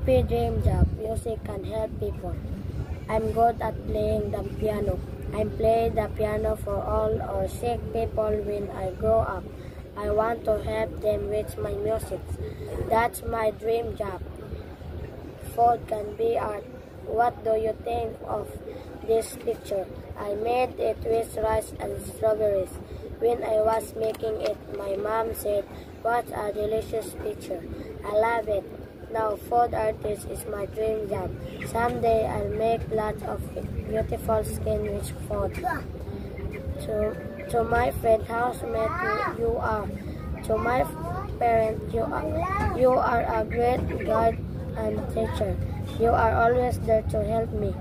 Happy dream job. Music can help people. I'm good at playing the piano. I play the piano for all or sick people when I grow up. I want to help them with my music. That's my dream job. Food can be art. What do you think of this picture? I made it with rice and strawberries. When I was making it, my mom said, "What a delicious picture. I love it." Now food artist is my dream job. Someday I'll make lots of beautiful skin with food. To my friend housemate, you are. To my parent, you are a great guide and teacher. You are always there to help me.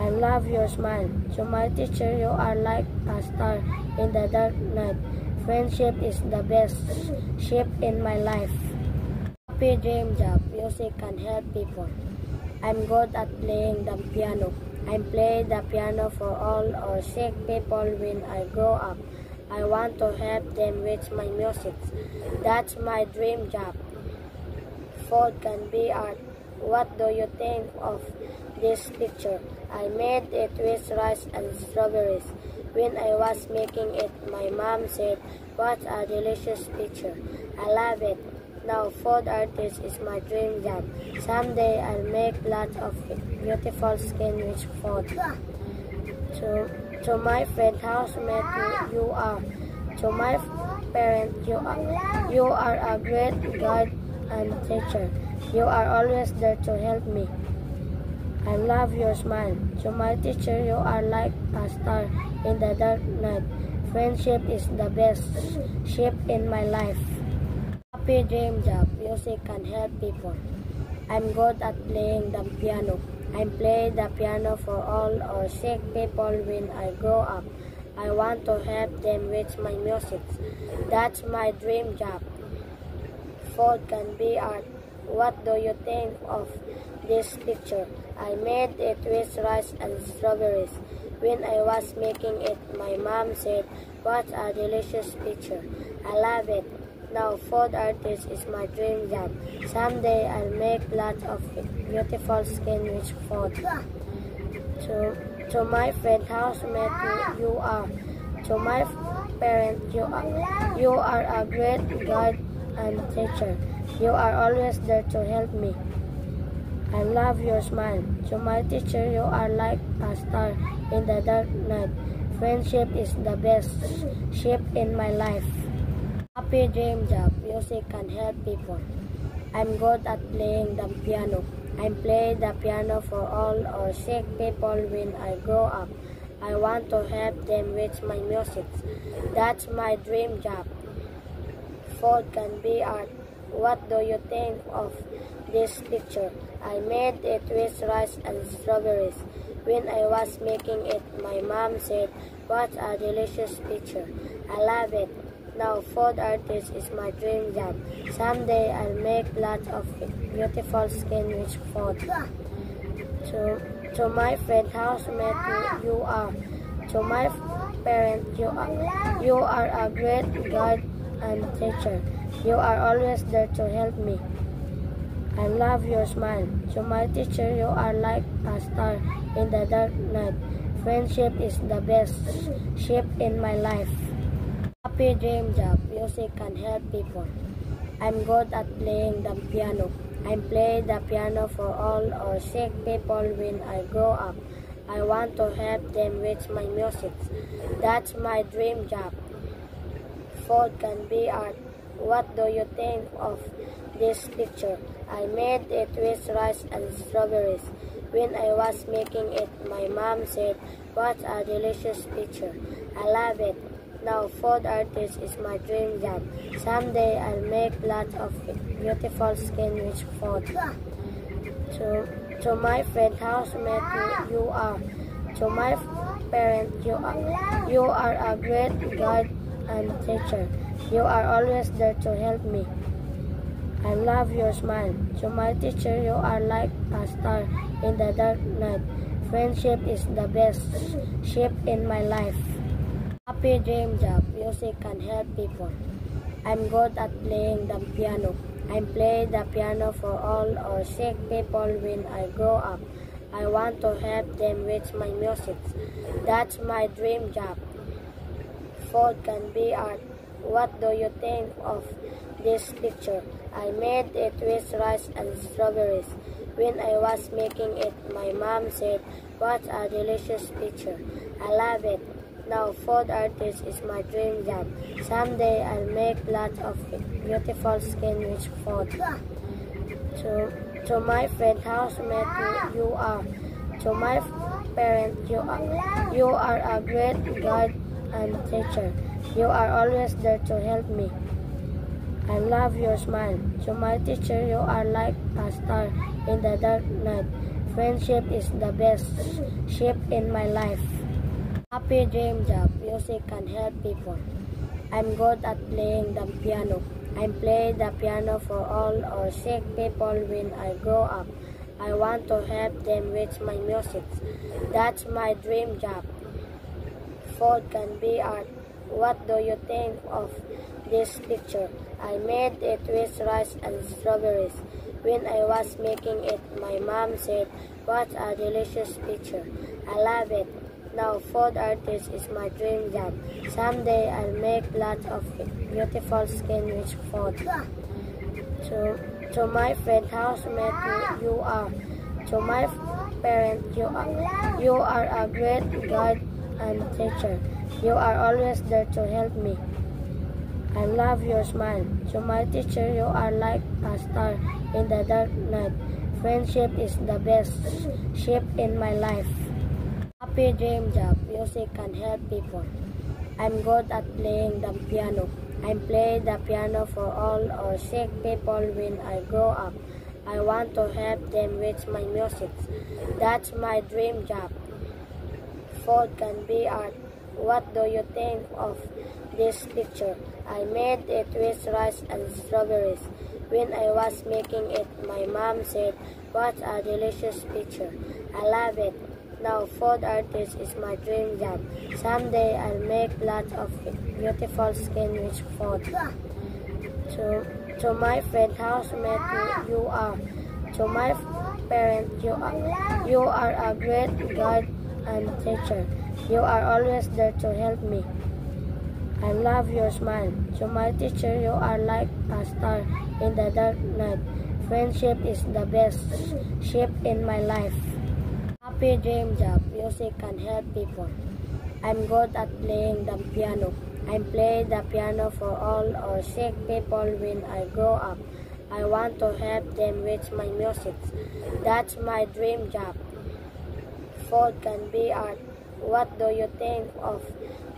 I love your smile. To my teacher, you are like a star in the dark night. Friendship is the best ship in my life. Happy dream job. Music can help people. I'm good at playing the piano. I play the piano for all or sick people when I grow up. I want to help them with my music. That's my dream job. Food can be art. What do you think of this picture? I made it with rice and strawberries. When I was making it, my mom said, "What a delicious picture. I love it." Now food artist is my dream job. Someday I'll make lots of beautiful skin with food. To my friend housemate, you are. To my parent, you are a great guide and teacher. You are always there to help me. I love your smile. To my teacher, you are like a star in the dark night. Friendship is the best ship in my life. Happy dream job. Music can help people. I'm good at playing the piano. I play the piano for all or sick people when I grow up. I want to help them with my music. That's my dream job. Food can be art. What do you think of this picture? I made it with rice and strawberries. When I was making it, my mom said, "What a delicious picture. I love it." Now food artist is my dream job. Someday I'll make lots of beautiful skin with food. To my friend housemate, you are. To my parent, you are a great guide and teacher. You are always there to help me. I love your smile. To my teacher, you are like a star in the dark night. Friendship is the best ship in my life. Happy dream job. Music can help people. I'm good at playing the piano. I play the piano for all or sick people when I grow up. I want to help them with my music. That's my dream job. Food can be art. What do you think of this picture? I made it with rice and strawberries. When I was making it, my mom said, "What a delicious picture. I love it." Now food artist is my dream job. Someday I'll make lots of beautiful skin with food. To my friend housemate, you are. To my parent, you are a great guide and teacher. You are always there to help me. I love your smile. To my teacher, you are like a star in the dark night. Friendship is the best ship in my life. Happy dream job. Music can help people. I'm good at playing the piano. I play the piano for all or sick people when I grow up. I want to help them with my music. That's my dream job. Food can be art. What do you think of this picture? I made it with rice and strawberries. When I was making it, my mom said, "What a delicious picture. I love it." Now food artist is my dream job. Someday I'll make lots of beautiful skin with food. To my friend housemate, you are. To my parent, you are a great guide and teacher. You are always there to help me. I love your smile. To my teacher, you are like a star in the dark night. Friendship is the best ship in my life. Happy dream job. Music can help people. I'm good at playing the piano. I play the piano for all or sick people when I grow up. I want to help them with my music. That's my dream job. Food can be art. What do you think of this picture? I made it with rice and strawberries. When I was making it, my mom said, "What a delicious picture. I love it. Now food artist is my dream job. Someday I'll make lots of beautiful skin with food." To my friend housemate, you are. To my parent, you are a great guide and teacher. You are always there to help me. I love your smile. To my teacher, you are like a star in the dark night. Friendship is the best ship in my life. Happy dream job. Music can help people. I'm good at playing the piano. I play the piano for all or sick people when I grow up. I want to help them with my music. That's my dream job. Food can be art. What do you think of this picture? I made it with rice and strawberries. When I was making it, my mom said, "What a delicious picture. I love it. Now food artist is my dream job. Someday I'll make lots of beautiful skin with food." To my friend housemate, you are. To my parent, you are a great guide and teacher. You are always there to help me. I love your smile. To my teacher, you are like a star in the dark night. Friendship is the best ship in my life. Happy dream job. Music can help people. I'm good at playing the piano. I play the piano for all or sick people when I grow up. I want to help them with my music. That's my dream job. Food can be art. What do you think of this picture? I made it with rice and strawberries. When I was making it, my mom said, "What a delicious picture. I love it. Now food artist is my dream job. Someday I'll make lots of beautiful skin with food." To my friend housemate, you are. To my parent, you are a great guide and teacher. You are always there to help me. I love your smile. To my teacher, you are like a star in the dark night. Friendship is the best ship in my life. Happy dream job. Music can help people. I'm good at playing the piano. I play the piano for all or sick people when I grow up. I want to help them with my music. That's my dream job. Food can be art. What do you think of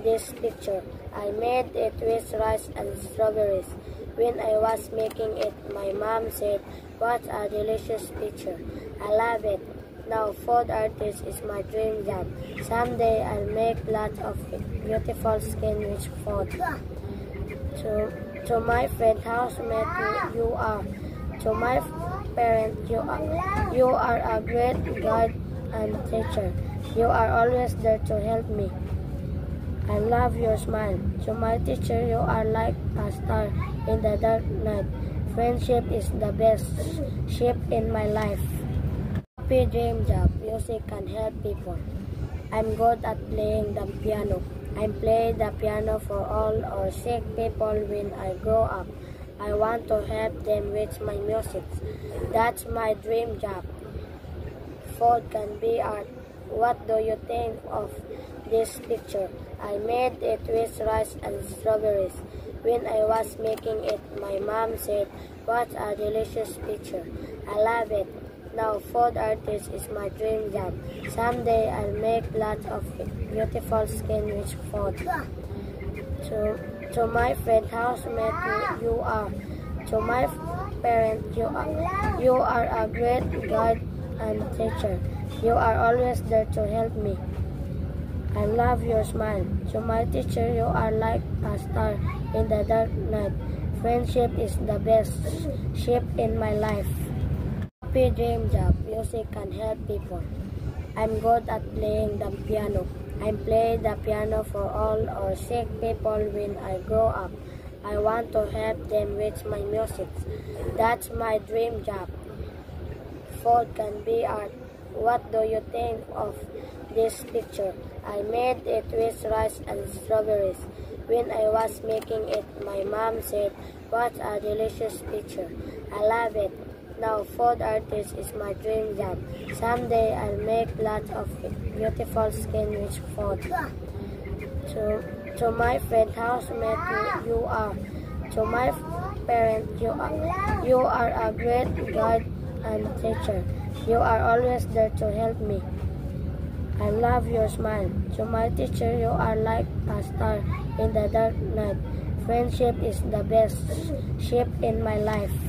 this picture? I made it with rice and strawberries. When I was making it, my mom said, "What a delicious picture. I love it. Now food artist is my dream job. Someday I'll make lots of beautiful skin with food." To my friend housemate, you are. To my parent, you are a great guide and teacher. You are always there to help me. I love your smile. To my teacher, you are like a star in the dark night. Friendship is the best ship in my life. Happy dream job. Music can help people. I'm good at playing the piano. I play the piano for all or sick people when I grow up. I want to help them with my music. That's my dream job. Food can be art. What do you think of this picture? I made it with rice and strawberries. When I was making it, my mom said, "What a delicious picture. I love it. Now food artist is my dream job. Someday I'll make lots of beautiful skin with food." To my friend housemate, you are. To my parent, you are a great guide and teacher. You are always there to help me. I love your smile. To my teacher, you are like a star in the dark night. Friendship is the best ship in my life. Happy dream job. Music can help people. I'm good at playing the piano. I play the piano for all or sick people when I grow up. I want to help them with my music. That's my dream job. Food can be art. What do you think of this picture? I made it with rice and strawberries. When I was making it, my mom said, "What a delicious picture." I love it. Now food artist is my dream job. Someday I'll make lots of beautiful skin with food. To my friend housemate, you are. To my parent, you are a great guide and teacher. You are always there to help me. I love your smile. To my teacher, you are like a star in the dark night. Friendship is the best ship in my life.